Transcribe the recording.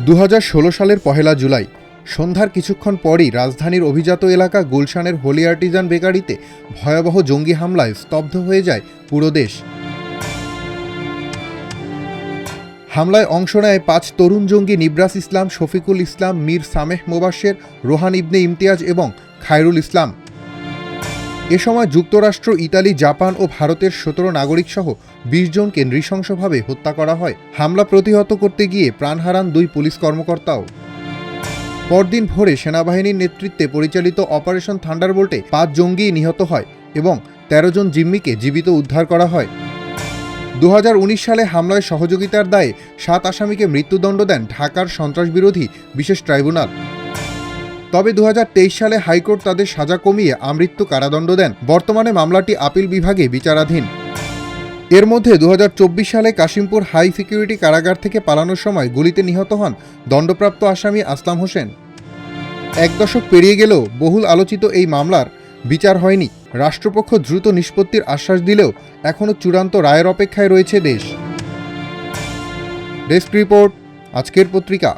2016 সালের 1 জুলাই সন্ধ্যার কিছুক্ষণ পরই রাজধানীর অভিজাত এলাকা গুলশানের হোলি আর্টিজান বেকারিতে ভয়াবহ জঙ্গি হামলায় স্তব্ধ হয়ে যায় পুরো দেশ। হামলায় অংশ নেয় 5 তরুণ জঙ্গি নিবরাস ইসলাম, শফিকুল ইসলাম, মীর সামেহ মোবাশ্বের, রোহান ইবনে ইমতিয়াজ এবং খায়রুল ইসলাম। এ সময় যুক্তরাষ্ট্র, ইতালি, জাপান ও ভারতের 17 নাগরিকসহ 20 জনকে নৃশংসভাবে হত্যা করা হয়। হামলা প্রতিহত করতে গিয়ে প্রাণ হারান 2 পুলিশ কর্মকর্তাও। পরদিন ভোরে সেনাবাহিনীর নেতৃত্বে পরিচালিত অপারেশন থান্ডারবোল্টে 5 জঙ্গি নিহত হয় এবং 13 জন জিম্মিকে জীবিত উদ্ধার করা হয়। 2019 সালে হামলায় সহযোগিতার দায়ে 7 আসামিকে মৃত্যুদণ্ড দেন ঢাকার সন্ত্রাসবিরোধী বিশেষ ট্রাইব্যুনাল। তবে 2023 সালে হাইকোর্ট তাদের সাজা কমিয়ে আমৃত্যু কারাদণ্ড দেন। বর্তমানে মামলাটি আপিল বিভাগে বিচারাধীন। এর মধ্যে 2024 সালে কাশিমপুর হাই সিকিউরিটি কারাগার থেকে পালানোর সময় গুলিতে নিহত হন দণ্ডপ্রাপ্ত আসামি আসলাম হোসেন। 1 দশক পেরিয়ে গেলেও বহুল আলোচিত এই মামলার বিচার হয়নি। রাষ্ট্রপক্ষ দ্রুত নিষ্পত্তির আশ্বাস দিলেও এখনও চূড়ান্ত রায়ের অপেক্ষায় রয়েছে দেশ। ডেস্ক রিপোর্ট, আজকের পত্রিকা।